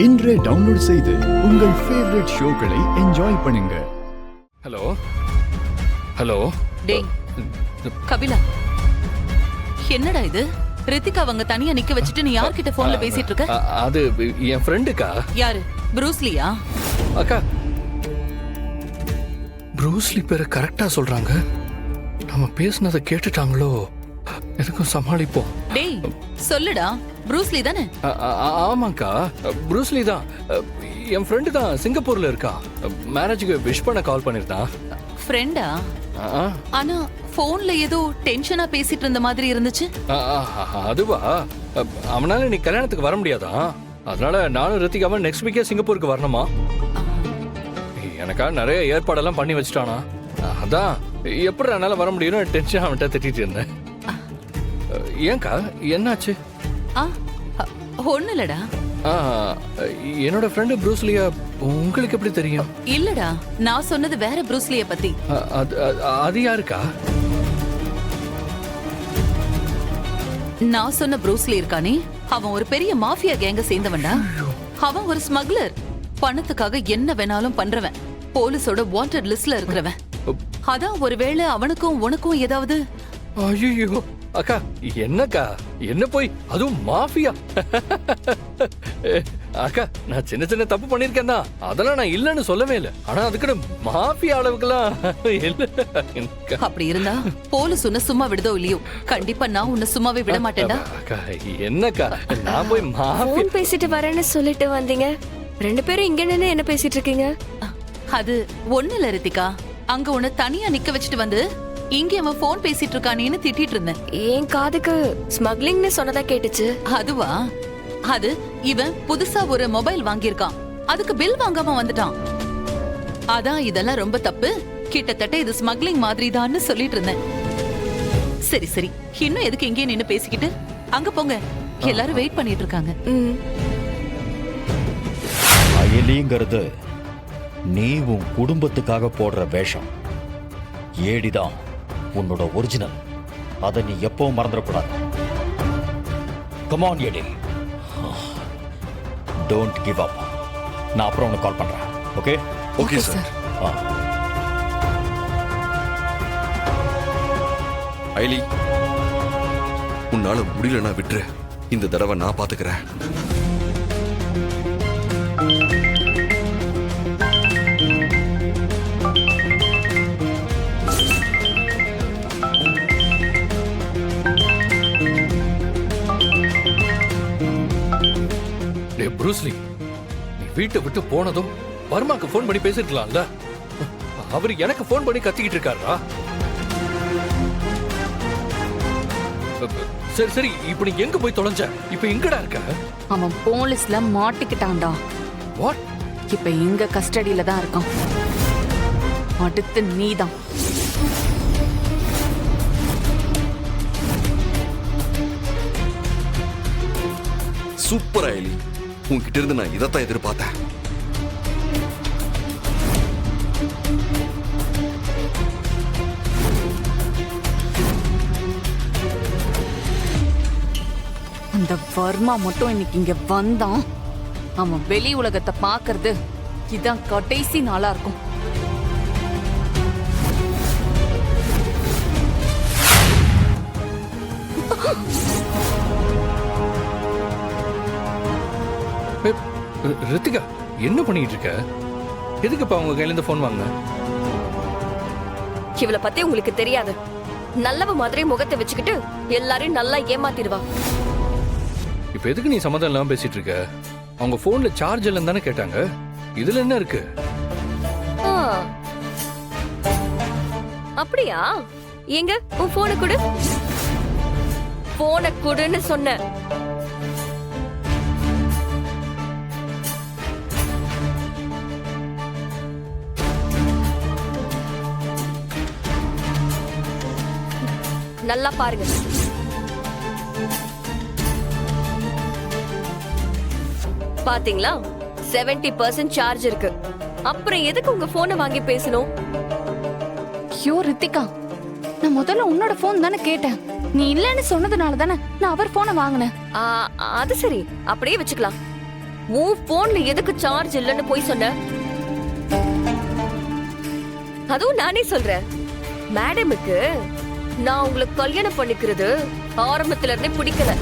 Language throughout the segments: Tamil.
இன்றே டவுன்லோட் செய்து உங்கள் ஃபேவரட் ஷோக்களை என்ஜாய் பண்ணுங்க. ஹலோ ஹலோ டேய் கபிலா, என்னடா இது? ரித்திகா அவங்க தனியா நிக்க வச்சுட்டு நீ யார்கிட்ட போன்ல பேசிட்டு இருக்க? அது என் ஃப்ரெண்டுக்கா. யாரு? ப்ரூஸ்லியா? அக்கா, ப்ரூஸ்லி பேரை கரெக்டா சொல்றாங்க. நம்ம பேசுனதை கேட்டுட்டாங்களோ? எதுக்கும் சமாளிப்போம். டேய் சொல்லுடா, ப்ரூஸ்லி தானே? ஆமாக்கா, ப்ரூஸ்லி தான். என் ஃப்ரெண்டு தான், சிங்கப்பூர்ல இருக்கா. மேரேஜுக்கு விஷ் பண்ண கால் பண்ணிருந்தான். ஃப்ரெண்டா? ஆனா போன்ல ஏதோ டென்ஷனா பேசிட்டு இருந்த மாதிரி இருந்துச்சு. அதுவா, அவனால நீ கல்யாணத்துக்கு வர முடியாதா? அதனால நானும் ரித்திகாவும் நெக்ஸ்ட் வீக்கே சிங்கப்பூருக்கு வரணுமா? எனக்கா நிறைய ஏற்பாடெல்லாம் பண்ணி வச்சுட்டானா. அதான் எப்படி என்னால வர முடியும்னு டென்ஷன் அவன்கிட்ட திட்டிட்டு இருந்தேன். ஏன்க்கா, என்னாச்சு? ஒண்ணு இல்லடா. என்னோட ஃப்ரெண்டு ப்ரூஸ்லியா உங்களுக்கு எப்படி தெரியும்? இல்லடா, நான் சொன்னது வேற ப்ரூஸ்லிய பத்தி. அது யாருக்கா? நான் சொன்ன ப்ரூஸ்லி இருக்கானே, அவன் ஒரு பெரிய மாஃபியா கேங்க சேர்ந்தவன்டா. அவன் ஒரு ஸ்மக்லர். பணத்துக்காக என்ன வேணாலும் பண்றவன். போலீஸோட வாண்டட் லிஸ்ட்ல இருக்கிறவன். அதான் ஒருவேளை அவனுக்கும் உனக்கும் ஏதாவது. ஐயோ அக்கா, என்னக்கா, என்ன போய் அதுவும் மாஃபியா? அக்கா, நான் சின்ன சின்ன தப்பு பண்ணிருக்கேன் தான், அதெல்லாம் நான் இல்லன்னு சொல்லவே இல்லை. ஆனா அதுக்கு மாஃபியா அளவுக்குலாம் இல்ல. அப்படி இருந்தா போலீஸ் உன்னை சும்மா விடுதோ இல்லையோ, கண்டிப்பா நான் உன்னை சும்மாவே விட மாட்டேன்டா. அக்கா, என்னக்கா, நான் போய் ஃபோன் பேசிட்டு வரேன்னு சொல்லிட்டு வந்தீங்க, ரெண்டு பேரும் இங்க நின்னு என்ன பேசிட்டு இருக்கீங்க? அது ஒண்ணு இல்ல ரித்திகா, அங்க உன்னை தனியா நிக்க வச்சுட்டு வந்து இங்க அவன் போன் பேசிட்டு இருக்கானேன்னு திட்டிட்டு இருந்தேன். என் காதுக்கு ஸ்மக்லிங்னு சொன்னதா கேட்டுச்சு. அதுவா? அது இவன் புதுசா ஒரு மொபைல் வாங்கியிருக்கான், அதுக்கு பில் வாங்காம வந்துட்டான். அதான் இதெல்லாம் ரொம்ப தப்பு, கிட்டத்தட்ட இது ஸ்மக்லிங் மாதிரி தான்னு சொல்லிட்டு இருந்தேன். சரி சரி, இன்னும் எதுக்கு இங்கே நின்னு பேசிக்கிட்டு? அங்க போங்க, எல்லாரும் வெயிட் பண்ணிட்டு இருக்காங்க. அயலிங்கிறது நீ உன் குடும்பத்துக்காக போடுற வேஷம். ஏடிதான் உன்னோட ஒரிஜினல். அதை நீ எப்பவும் மறந்துடக்கூடாது. கம் ஆன் ஏடி, டோன்ட் கிவ் அப். நான் அப்புறம் உனக்கு கால் பண்றேன். ஓகே? Okay sir. ஐலி, உன்னால முடியலன்னா விட்டுரு. இந்த தடவை நான் பாத்துக்கிறேன். ப்ரூஸ்லி, நீ வீட்டை விட்டு போனதும் வர்மாக்கு போன் பண்ணி பேசிருக்கலாம்ல. அவர் எனக்கு போன் பண்ணி கத்திக்கிட்டு இருக்காரா? சரி சரி, இப்ப நீ எங்க போய் தொலைஞ்ச? இப்ப எங்கடா இருக்க? அவன் போலீஸ்ல மாட்டிக்கிட்டான்டா. வாட்? இப்ப எங்க கஸ்டடியில தான் இருக்கான். அடுத்து நீதான். சூப்பர் ஐலி, உன்கிட்ட இருந்து நான் இதைத்தான் எதிர்பார்த்தேன். அந்த வர்மா மட்டும் இன்னைக்கு இங்க வந்தான், அவன் வெளி உலகத்தை பாக்குறது இதான் கடைசி நாளா இருக்கும். ரித்திகா, என்ன பண்ணிட்டு இருக்க? எதுக்கு இப்ப அவங்க கையில இருந்து போன் வாங்க? இவளை பத்தி உங்களுக்கு தெரியாது. நல்லவ மாதிரி முகத்தை வச்சுக்கிட்டு எல்லாரையும் நல்லா ஏமாத்திடுவா. இப்ப எதுக்கு நீ சம்மதம் இல்லாம பேசிட்டு இருக்க? அவங்க போன்ல சார்ஜ் இல்லன்னு தானே கேட்டாங்க. இதுல என்ன இருக்கு? அப்படியா? எங்க உன் போனை கொடு. போனை கொடுன்னு சொன்ன. நல்லா பாருங்க. பாத்தீங்களா, 70% சார்ஜ் இருக்கு. அப்புறம் எதுக்கு உங்க போனை வாங்கி பேசணும்? ஐயோ ரித்திகா, நான் முதல்ல உன்னோட போன் தானே கேட்டேன். நீ இல்லன்னு சொன்னதுனால தானே நான் அவர் போனை வாங்கினேன். அது சரி, அப்படியே வச்சுக்கலாம். உன் போன்ல எதுக்கு சார்ஜ் இல்லைன்னு போய் சொன்ன? அதுவும் நானே சொல்றேன், மேடமுக்கு நான் உங்களை கல்யாணம் பண்ணிக்கிறது ஆரம்பத்துல இருந்தே பிடிக்கல.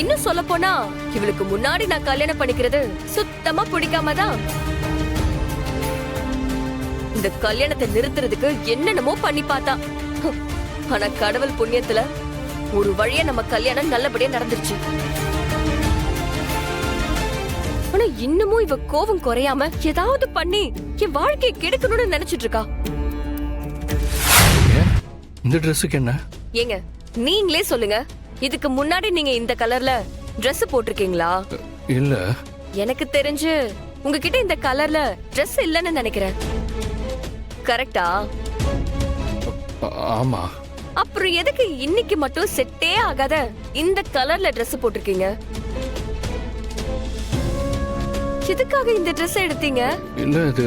இன்னும் சொல்ல போனா இவளுக்கு முன்னாடி நான் கல்யாணம் பண்ணிக்கிறது சுத்தமா பிடிக்காம தான். இந்த கல்யாணத்தை நிறுத்துறதுக்கு என்னென்னமோ பண்ணி பார்த்தா. ஆனா கடவுள் புண்ணியத்துல ஒரு வழியா நம்ம கல்யாணம் நல்லபடியா நடந்துருச்சு. ஆனா இன்னமும் இவ கோபம் குறையாம ஏதாவது பண்ணி என் வாழ்க்கையை கெடுக்கணும்னு நினைச்சிட்டு இருக்கா. ஏன் இந்த ட்ரெஸ்ஸுக்கு என்ன? ஏங்க நீங்களே சொல்லுங்க, இதுக்கு முன்னாடி நீங்க இந்த கலர்ல Dress போட்டிருக்கீங்களா? இல்ல. எனக்கு தெரிஞ்சு உங்ககிட்ட இந்த கலர்ல Dress இல்லன்னு நினைக்கிறேன். கரெக்டா? ஆமா. அப்புறம் எதுக்கு இன்னைக்கு மட்டும் செட்டே ஆகாத இந்த கலர்ல Dress போட்டிருக்கீங்க? எதுக்காக இந்த Dress எடுத்தீங்க? இல்ல, இது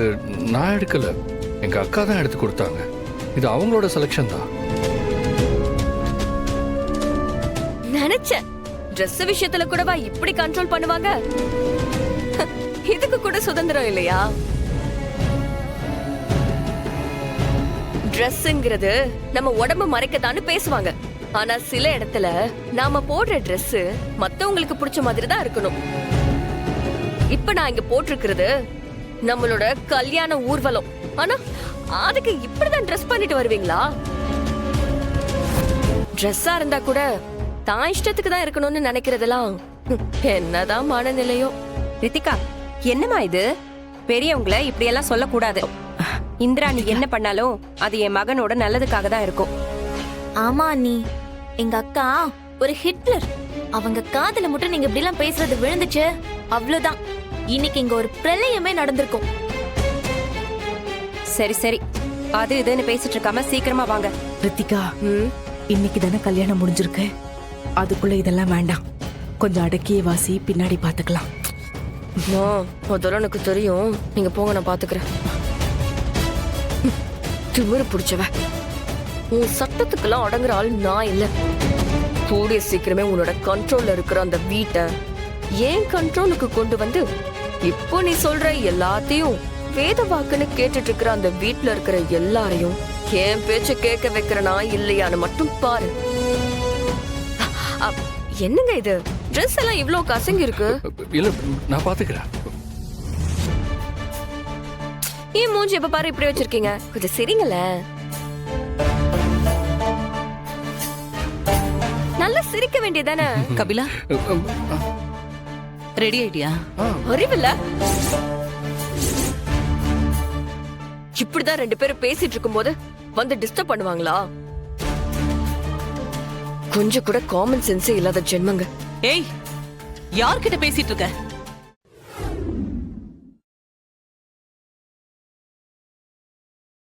நான் எடுக்கல, எங்க அக்கா தான் எடுத்து கொடுத்தாங்க. இது அவங்களோட செலக்ஷன் தான். நினைச்சேன், Dress விஷயத்துல கூடவா இப்படி கண்ட்ரோல் பண்ணுவாங்க? இதுக்கு கூட சுதந்திரம் இல்லையா? Dressங்கிறது நம்ம உடம்பு மறைக்கத்தான்னு பேசுவாங்க. ஆனா சில இடத்துல நாம போடுற Dress மத்தவங்களுக்கு பிடிச்ச மாதிரி தான் இருக்கணும். இப்ப நான் இங்க போட்டிருக்கிறது நம்மளோட கல்யாண ஊர்வலம். ஆனா அதுக்கு இப்படிதான் Dress பண்ணிட்டு வருவீங்களா? Dress-ஆ இருந்தா கூட தான் இஷ்டத்துக்கு தான் இருக்கணும்னு நினைக்கிறதெல்லாம் என்னதான் மனநிலையோ. ரித்திகா, என்னம்மா இது? பெரியவங்கள இப்படி எல்லாம் சொல்லக்கூடாது. இந்திராணி என்ன பண்ணாலும் அது என் மகனோட நல்லதுக்காக தான் இருக்கும். ஆமா அண்ணி, எங்க அக்கா ஒரு ஹிட்லர். அவங்க காதுல மட்டும் நீங்க இப்படி எல்லாம் பேசுறது விழுந்துச்சு, அவ்வளவுதான். இன்னைக்கு இங்க ஒரு பிரளயமே நடந்திருக்கும். சரி சரி, அது இதுன்னு பேசிட்டு இருக்காம சீக்கிரமா வாங்க. ரித்திகா, இன்னைக்கு தானே கல்யாணம் முடிஞ்சிருக்கு, அதுக்குள்ள இதெல்லாம் வேண்டாம். கொஞ்சம் அடக்கியே வாசி, பின்னாடி பாத்துக்கலாம். அதெல்லாம் எனக்கு தெரியும், நீங்க போங்க, நான் பாத்துக்கிறேன். திமிரு பிடிச்சவ, உன் சட்டத்துக்கெல்லாம் அடங்குற ஆள் நான் இல்ல. கூடிய சீக்கிரமே உன்னோட கண்ட்ரோல்ல இருக்கிற அந்த வீட்டை ஏன் கண்ட்ரோலுக்கு கொண்டு வந்து இப்போ நீ சொல்ற எல்லாத்தையும் வேத வாக்குன்னு கேட்டுட்டு இருக்கிற அந்த வீட்டுல இருக்கிற எல்லாரையும் என் பேச்ச கேட்க வைக்கிறனா இல்லையான்னு மட்டும் பாரு. என்னங்க இது, ட்ரெஸ் எல்லாம் இவ்ளோ கசங்கி இருக்கு? இல்ல, நான் பாத்துக்கிறேன். ஏன் மூஞ்சி எப்ப பாரு இப்படி வச்சிருக்கீங்க? கொஞ்சம் சிரிங்களே. நல்லா சிரிக்க வேண்டியதானே? கபிலா, ரெடி ஆயிட்டியா? அறிவில்ல, இப்படிதான் ரெண்டு பேரும் பேசிட்டு இருக்கும்போது வந்து டிஸ்டர்ப் பண்ணுவாங்களா? கொஞ்சம் கூட காமன் சென்ஸே இல்லாத ஜென்மங்க. ஏய், யார்கிட்ட பேசிட்டு இருக்க?